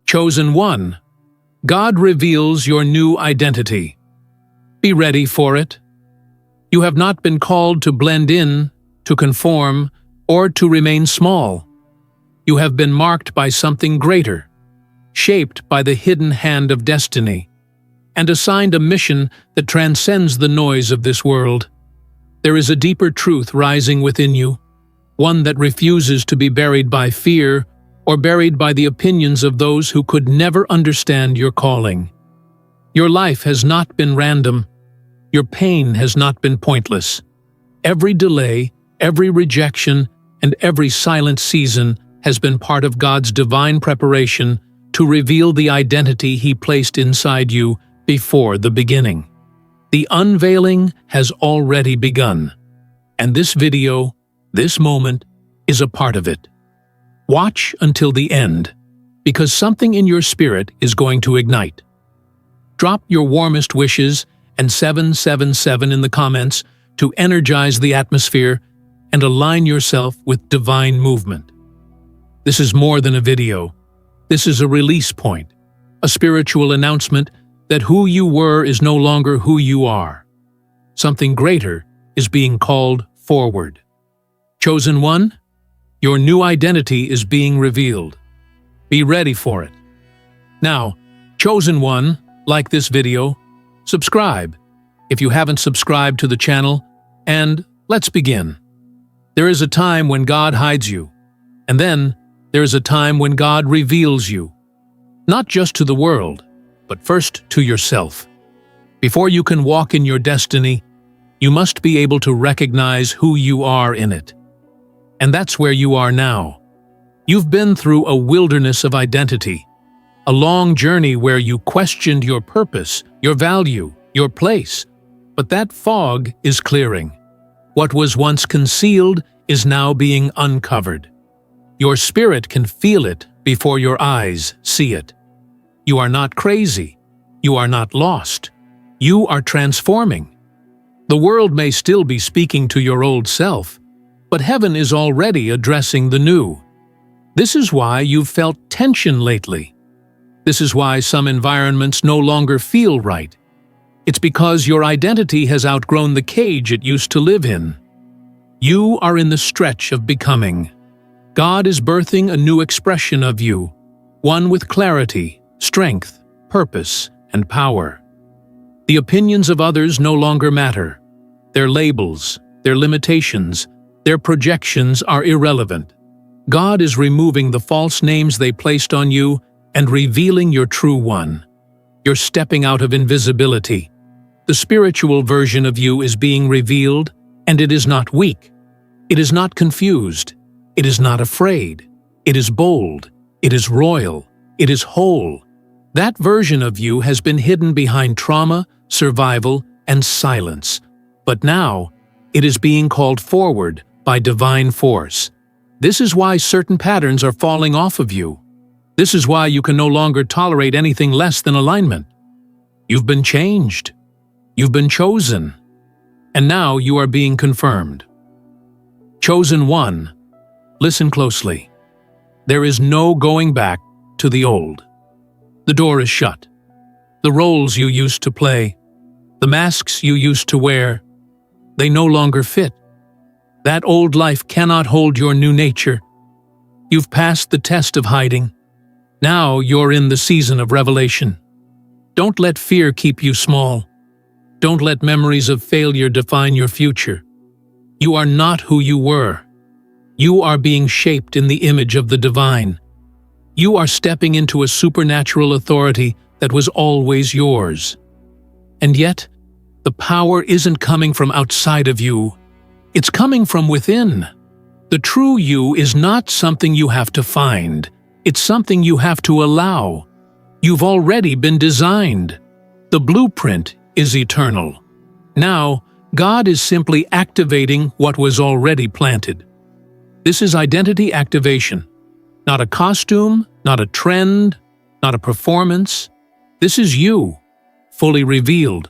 Chosen one, God reveals your new identity. Be ready for it. You have not been called to blend in, to conform, or to remain small. You have been marked by something greater, shaped by the hidden hand of destiny, and assigned a mission that transcends the noise of this world. There is a deeper truth rising within you, one that refuses to be buried by fear or buried by the opinions of those who could never understand your calling. Your life has not been random. Your pain has not been pointless. Every delay, every rejection, and every silent season has been part of God's divine preparation to reveal the identity He placed inside you before the beginning. The unveiling has already begun, and this video, this moment, is a part of it. Watch until the end, because something in your spirit is going to ignite. Drop your warmest wishes and 777 in the comments to energize the atmosphere and align yourself with divine movement. This is more than a video. This is a release point, a spiritual announcement that who you were is no longer who you are. Something greater is being called forward. Chosen one, your new identity is being revealed. Be ready for it. Now, chosen one, like this video, subscribe if you haven't subscribed to the channel, and let's begin. There is a time when God hides you, and then there is a time when God reveals you, not just to the world, but first to yourself. Before you can walk in your destiny, you must be able to recognize who you are in it. And that's where you are now. You've been through a wilderness of identity, a long journey where you questioned your purpose, your value, your place. But that fog is clearing. What was once concealed is now being uncovered. Your spirit can feel it before your eyes see it. You are not crazy. You are not lost. You are transforming. The world may still be speaking to your old self, but heaven is already addressing the new. This is why you've felt tension lately. This is why some environments no longer feel right. It's because your identity has outgrown the cage it used to live in. You are in the stretch of becoming. God is birthing a new expression of you, one with clarity, strength, purpose, and power. The opinions of others no longer matter. Their labels, their limitations, their projections are irrelevant. God is removing the false names they placed on you and revealing your true one. You're stepping out of invisibility. The spiritual version of you is being revealed, and it is not weak. It is not confused. It is not afraid. It is bold. It is royal. It is whole. That version of you has been hidden behind trauma, survival, and silence. But now, it is being called forward by divine force. This is why certain patterns are falling off of you. This is why you can no longer tolerate anything less than alignment. You've been changed. You've been chosen. And now you are being confirmed. Chosen one, listen closely. There is no going back to the old. The door is shut. The roles you used to play, the masks you used to wear, they no longer fit. That old life cannot hold your new nature. You've passed the test of hiding. Now you're in the season of revelation. Don't let fear keep you small. Don't let memories of failure define your future. You are not who you were. You are being shaped in the image of the divine. You are stepping into a supernatural authority that was always yours. And yet, the power isn't coming from outside of you. It's coming from within. The true you is not something you have to find. It's something you have to allow. You've already been designed. The blueprint is eternal. Now, God is simply activating what was already planted. This is identity activation. Not a costume, not a trend, not a performance. This is you, fully revealed.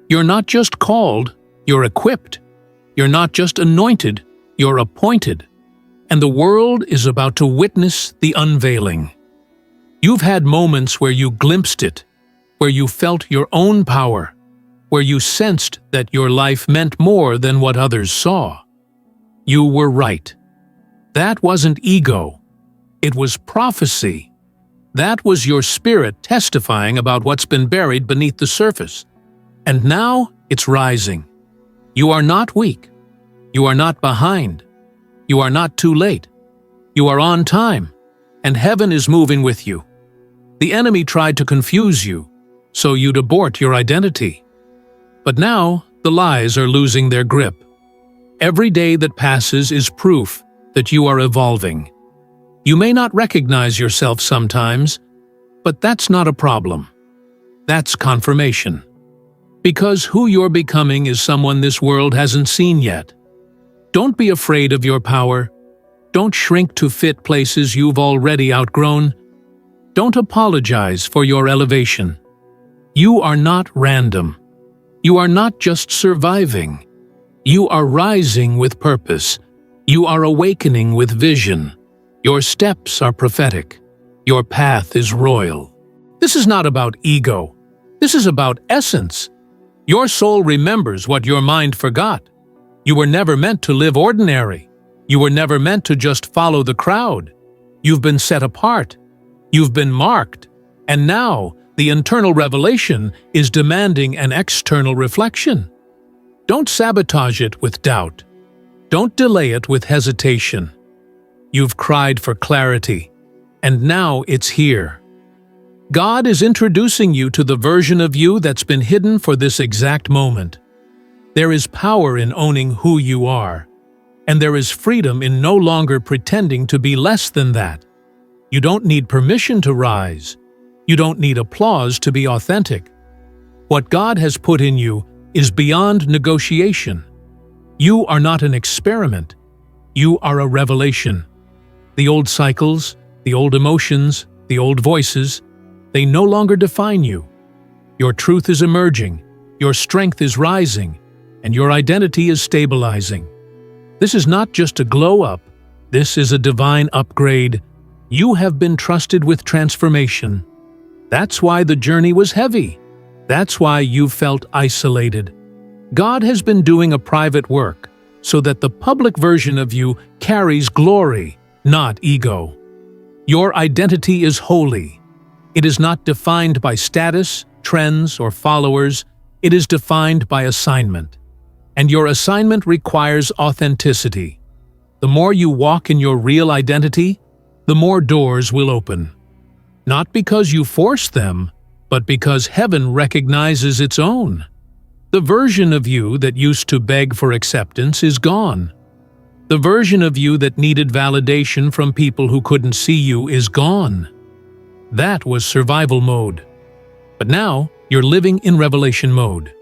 You're not just called, you're equipped. You're not just anointed, you're appointed. And the world is about to witness the unveiling. You've had moments where you glimpsed it, where you felt your own power, where you sensed that your life meant more than what others saw. You were right. That wasn't ego. It was prophecy. That was your spirit testifying about what's been buried beneath the surface. And now it's rising. You are not weak. You are not behind. You are not too late. You are on time, and heaven is moving with you. The enemy tried to confuse you, so you'd abort your identity. But now the lies are losing their grip. Every day that passes is proof that you are evolving. You may not recognize yourself sometimes, but that's not a problem. That's confirmation. Because who you're becoming is someone this world hasn't seen yet. Don't be afraid of your power. Don't shrink to fit places you've already outgrown. Don't apologize for your elevation. You are not random. You are not just surviving. You are rising with purpose. You are awakening with vision. Your steps are prophetic. Your path is royal. This is not about ego. This is about essence. Your soul remembers what your mind forgot. You were never meant to live ordinary. You were never meant to just follow the crowd. You've been set apart. You've been marked. And now, the internal revelation is demanding an external reflection. Don't sabotage it with doubt. Don't delay it with hesitation. You've cried for clarity, and now it's here. God is introducing you to the version of you that's been hidden for this exact moment. There is power in owning who you are, and there is freedom in no longer pretending to be less than that. You don't need permission to rise. You don't need applause to be authentic. What God has put in you is beyond negotiation. You are not an experiment. You are a revelation. The old cycles, the old emotions, the old voices, they no longer define you. Your truth is emerging, your strength is rising, and your identity is stabilizing. This is not just a glow-up. This is a divine upgrade. You have been trusted with transformation. That's why the journey was heavy. That's why you felt isolated. God has been doing a private work so that the public version of you carries glory, not ego. Your identity is holy. It is not defined by status, trends, or followers. It is defined by assignment. And your assignment requires authenticity. The more you walk in your real identity, the more doors will open. Not because you force them, but because heaven recognizes its own. The version of you that used to beg for acceptance is gone. The version of you that needed validation from people who couldn't see you is gone. That was survival mode. But now, you're living in revelation mode.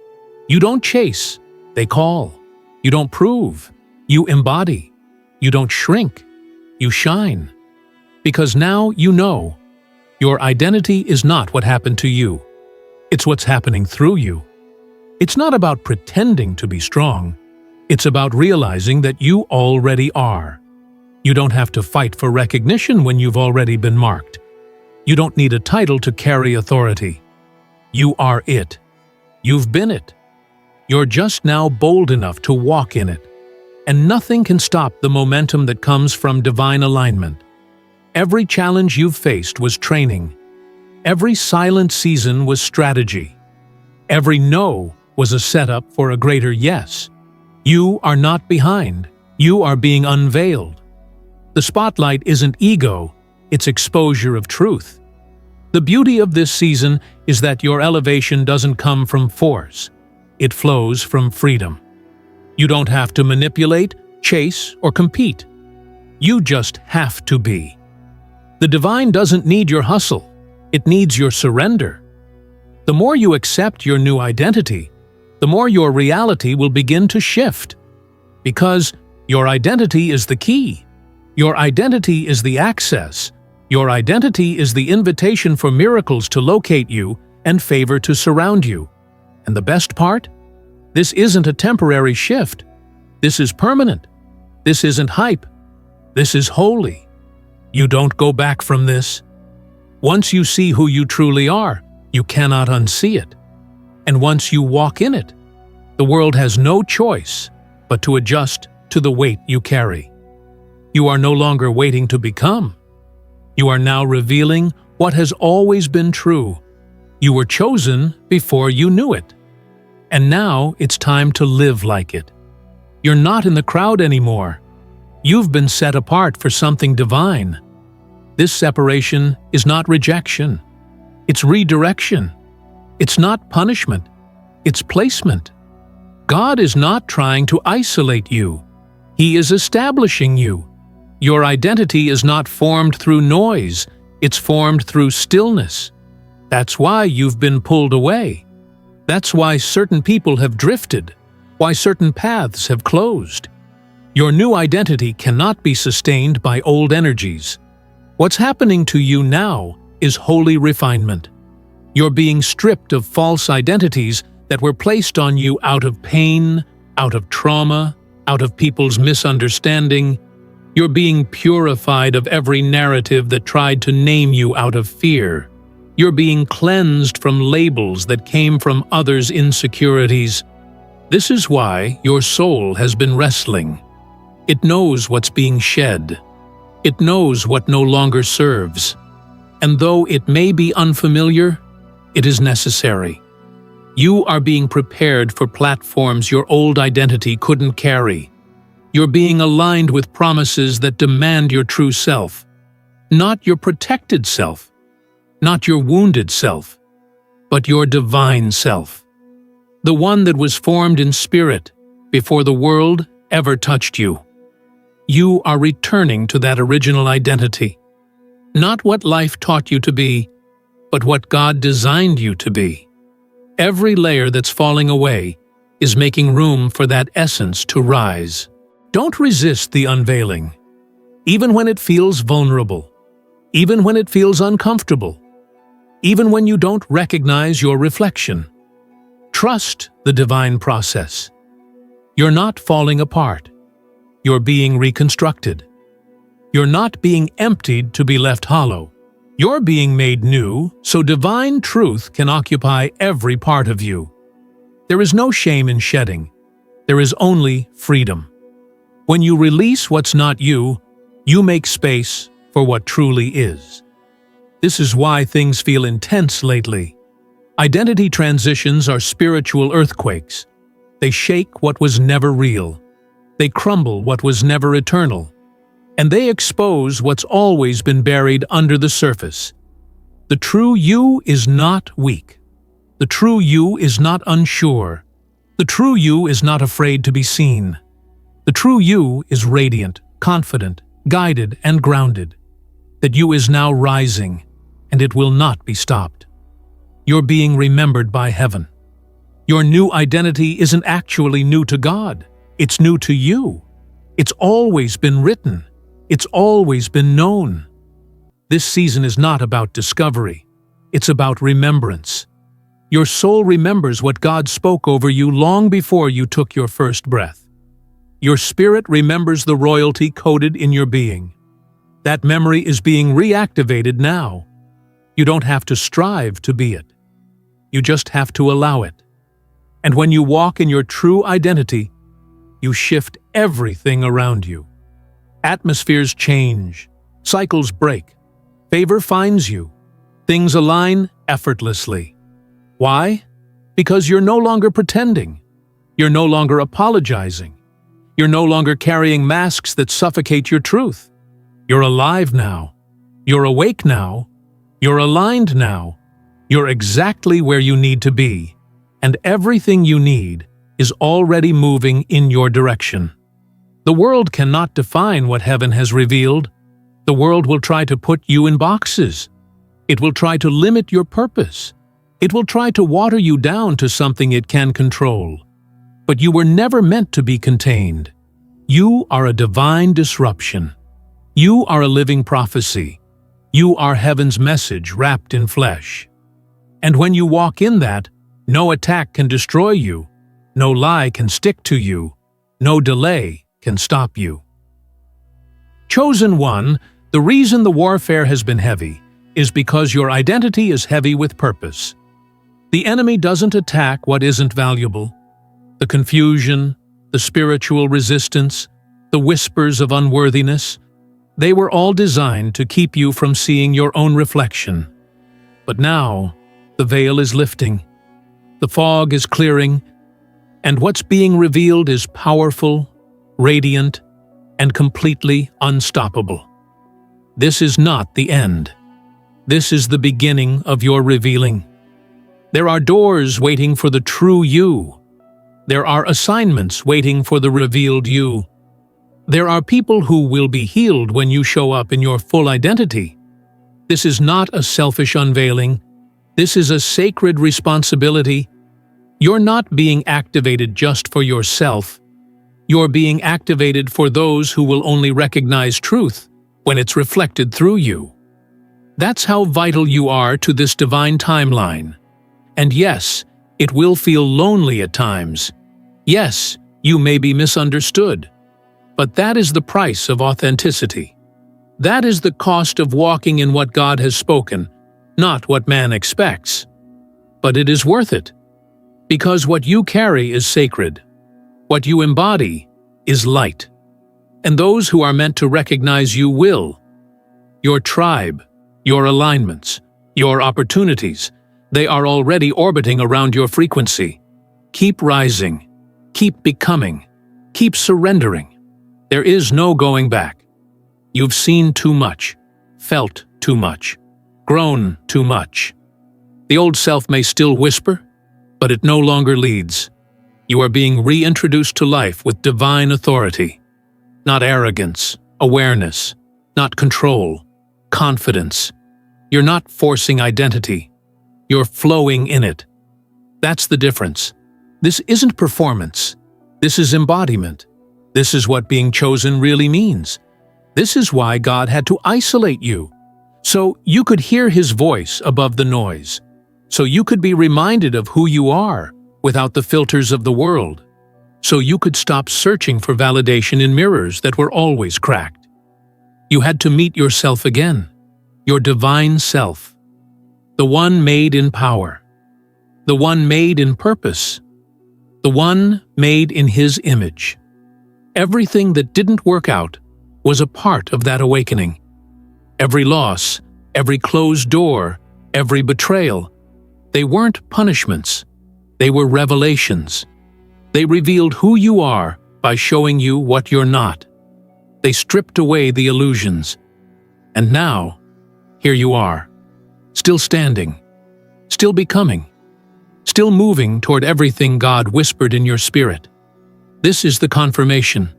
You don't chase, they call. You don't prove, you embody. You don't shrink, you shine. Because now you know, your identity is not what happened to you. It's what's happening through you. It's not about pretending to be strong. It's about realizing that you already are. You don't have to fight for recognition when you've already been marked. You don't need a title to carry authority. You are it. You've been it. You're just now bold enough to walk in it. And nothing can stop the momentum that comes from divine alignment. Every challenge you've faced was training. Every silent season was strategy. Every no was a setup for a greater yes. You are not behind. You are being unveiled. The spotlight isn't ego, it's exposure of truth. The beauty of this season is that your elevation doesn't come from force. It flows from freedom. You don't have to manipulate, chase, or compete. You just have to be. The divine doesn't need your hustle. It needs your surrender. The more you accept your new identity, the more your reality will begin to shift. Because your identity is the key. Your identity is the access. Your identity is the invitation for miracles to locate you and favor to surround you. And the best part? This isn't a temporary shift. This is permanent. This isn't hype. This is holy. You don't go back from this. Once you see who you truly are, you cannot unsee it. And once you walk in it, the world has no choice but to adjust to the weight you carry. You are no longer waiting to become. You are now revealing what has always been true. You were chosen before you knew it. And now it's time to live like it. You're not in the crowd anymore. You've been set apart for something divine. This separation is not rejection. It's redirection. It's not punishment. It's placement. God is not trying to isolate you. He is establishing you. Your identity is not formed through noise. It's formed through stillness. That's why you've been pulled away. That's why certain people have drifted, why certain paths have closed. Your new identity cannot be sustained by old energies. What's happening to you now is holy refinement. You're being stripped of false identities that were placed on you out of pain, out of trauma, out of people's misunderstanding. You're being purified of every narrative that tried to name you out of fear. You're being cleansed from labels that came from others' insecurities. This is why your soul has been wrestling. It knows what's being shed. It knows what no longer serves. And though it may be unfamiliar, it is necessary. You are being prepared for platforms your old identity couldn't carry. You're being aligned with promises that demand your true self, not your protected self, not your wounded self, but your divine self, the one that was formed in spirit before the world ever touched you. You are returning to that original identity, not what life taught you to be, but what God designed you to be. Every layer that's falling away is making room for that essence to rise. Don't resist the unveiling, even when it feels vulnerable, even when it feels uncomfortable, even when you don't recognize your reflection. Trust the divine process. You're not falling apart. You're being reconstructed. You're not being emptied to be left hollow. You're being made new so divine truth can occupy every part of you. There is no shame in shedding. There is only freedom. When you release what's not you, you make space for what truly is. This is why things feel intense lately. Identity transitions are spiritual earthquakes. They shake what was never real. They crumble what was never eternal. And they expose what's always been buried under the surface. The true you is not weak. The true you is not unsure. The true you is not afraid to be seen. The true you is radiant, confident, guided, and grounded. That you is now rising, and it will not be stopped. You're being remembered by heaven. Your new identity isn't actually new to God. It's new to you. It's always been written. It's always been known. This season is not about discovery. It's about remembrance. Your soul remembers what God spoke over you long before you took your first breath. Your spirit remembers the royalty coded in your being. That memory is being reactivated now. You don't have to strive to be it. You just have to allow it. And when you walk in your true identity, you shift everything around you. Atmospheres change, cycles break, favor finds you, things align effortlessly. Why? Because you're no longer pretending. You're no longer apologizing. You're no longer carrying masks that suffocate your truth. You're alive now. You're awake now. You're aligned now. You're exactly where you need to be, and everything you need is already moving in your direction. The world cannot define what heaven has revealed. The world will try to put you in boxes. It will try to limit your purpose. It will try to water you down to something it can control. But you were never meant to be contained. You are a divine disruption. You are a living prophecy. You are heaven's message wrapped in flesh. And when you walk in that, no attack can destroy you. No lie can stick to you. No delay can stop you. Chosen one, the reason the warfare has been heavy is because your identity is heavy with purpose. The enemy doesn't attack what isn't valuable. The confusion, the spiritual resistance, the whispers of unworthiness, they were all designed to keep you from seeing your own reflection. But now, the veil is lifting, the fog is clearing, and what's being revealed is powerful, radiant, and completely unstoppable. This is not the end. This is the beginning of your revealing. There are doors waiting for the true you. There are assignments waiting for the revealed you. There are people who will be healed when you show up in your full identity. This is not a selfish unveiling. This is a sacred responsibility. You're not being activated just for yourself. You're being activated for those who will only recognize truth when it's reflected through you. That's how vital you are to this divine timeline. And yes, it will feel lonely at times. Yes, you may be misunderstood. But that is the price of authenticity. That is the cost of walking in what God has spoken, not what man expects. But it is worth it. Because what you carry is sacred. What you embody is light. And those who are meant to recognize you will. Your tribe, your alignments, your opportunities, they are already orbiting around your frequency. Keep rising. Keep becoming. Keep surrendering. There is no going back. You've seen too much, felt too much, grown too much. The old self may still whisper, but it no longer leads. You are being reintroduced to life with divine authority. Not arrogance, awareness, not control, confidence. You're not forcing identity. You're flowing in it. That's the difference. This isn't performance. This is embodiment. This is what being chosen really means. This is why God had to isolate you, so you could hear His voice above the noise, so you could be reminded of who you are without the filters of the world, so you could stop searching for validation in mirrors that were always cracked. You had to meet yourself again, your divine self, the one made in power, the one made in purpose, the one made in His image. Everything that didn't work out was a part of that awakening. Every loss, every closed door, every betrayal, they weren't punishments. They were revelations. They revealed who you are by showing you what you're not. They stripped away the illusions. And now, here you are, still standing, still becoming, still moving toward everything God whispered in your spirit. This is the confirmation.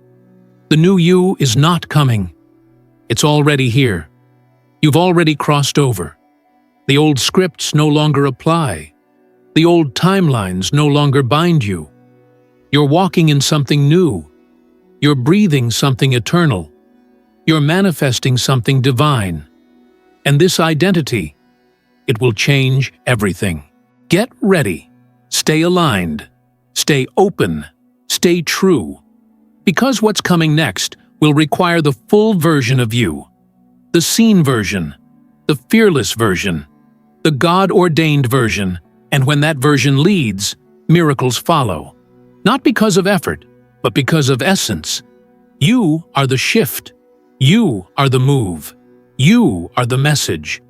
The new you is not coming. It's already here. You've already crossed over. The old scripts no longer apply. The old timelines no longer bind you. You're walking in something new. You're breathing something eternal. You're manifesting something divine. And this identity, it will change everything. Get ready. Stay aligned. Stay open. Stay true. Because what's coming next will require the full version of you. The seen version. The fearless version. The God-ordained version. And when that version leads, miracles follow. Not because of effort, but because of essence. You are the shift. You are the move. You are the message.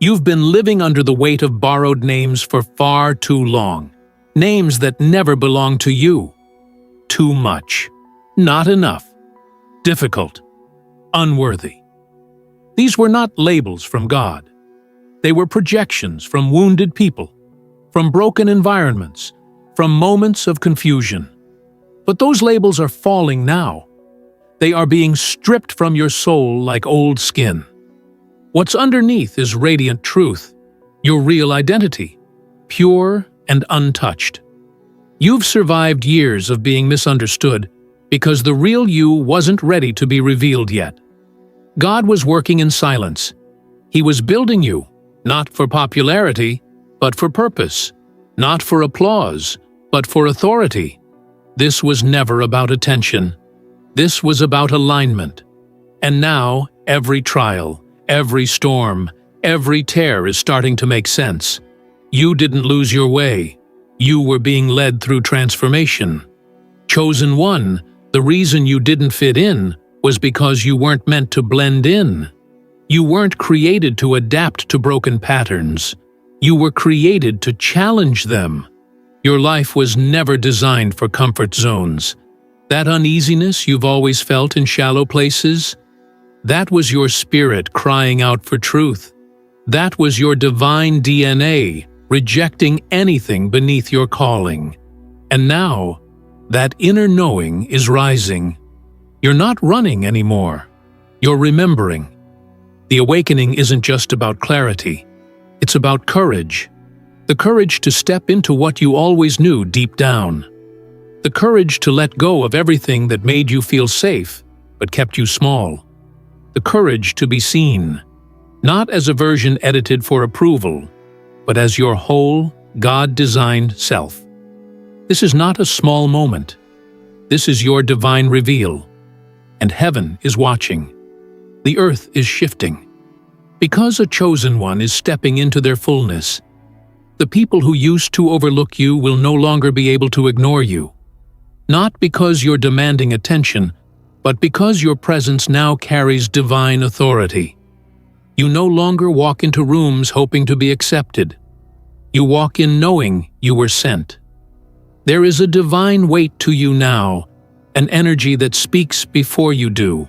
You've been living under the weight of borrowed names for far too long. Names that never belong to you. Too much. Not enough. Difficult. Unworthy. These were not labels from God. They were projections from wounded people, from broken environments, from moments of confusion. But those labels are falling now. They are being stripped from your soul like old skin. What's underneath is radiant truth, your real identity, pure and untouched. You've survived years of being misunderstood because the real you wasn't ready to be revealed yet. God was working in silence. He was building you, not for popularity, but for purpose, not for applause, but for authority. This was never about attention. This was about alignment. And now, every trial, every storm, Every tear is starting to make sense. You didn't lose your way. You were being led through transformation. Chosen one, the reason you didn't fit in was because you weren't meant to blend in. You weren't created to adapt to broken patterns. You were created to challenge them. Your life was never designed for comfort zones. That uneasiness you've always felt in shallow places, that was your spirit crying out for truth. That was your divine DNA rejecting anything beneath your calling. And now, that inner knowing is rising. You're not running anymore. You're remembering. The awakening isn't just about clarity. It's about courage. The courage to step into what you always knew deep down. The courage to let go of everything that made you feel safe, but kept you small. The courage to be seen, not as a version edited for approval, but as your whole, God-designed self. This is not a small moment. This is your divine reveal. And heaven is watching. The earth is shifting. Because a chosen one is stepping into their fullness, the people who used to overlook you will no longer be able to ignore you. Not because you're demanding attention, but because your presence now carries divine authority. You no longer walk into rooms hoping to be accepted. You walk in knowing you were sent. There is a divine weight to you now, an energy that speaks before you do.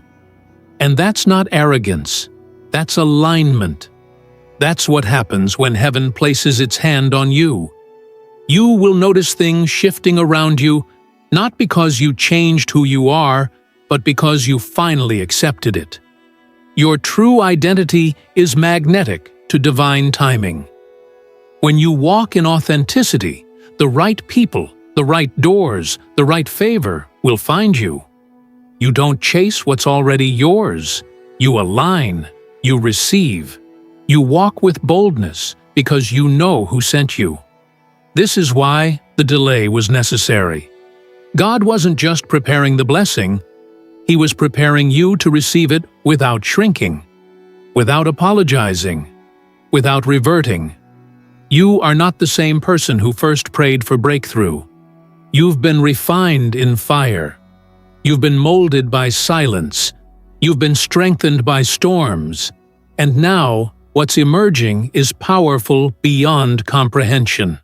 And that's not arrogance, that's alignment. That's what happens when heaven places its hand on you. You will notice things shifting around you, not because you changed who you are, but because you finally accepted it. Your true identity is magnetic to divine timing. When you walk in authenticity, the right people, the right doors, the right favor will find you. You don't chase what's already yours. You align, you receive. You walk with boldness because you know who sent you. This is why the delay was necessary. God wasn't just preparing the blessing, He was preparing you to receive it without shrinking, without apologizing, without reverting. You are not the same person who first prayed for breakthrough. You've been refined in fire. You've been molded by silence. You've been strengthened by storms. And now, what's emerging is powerful beyond comprehension.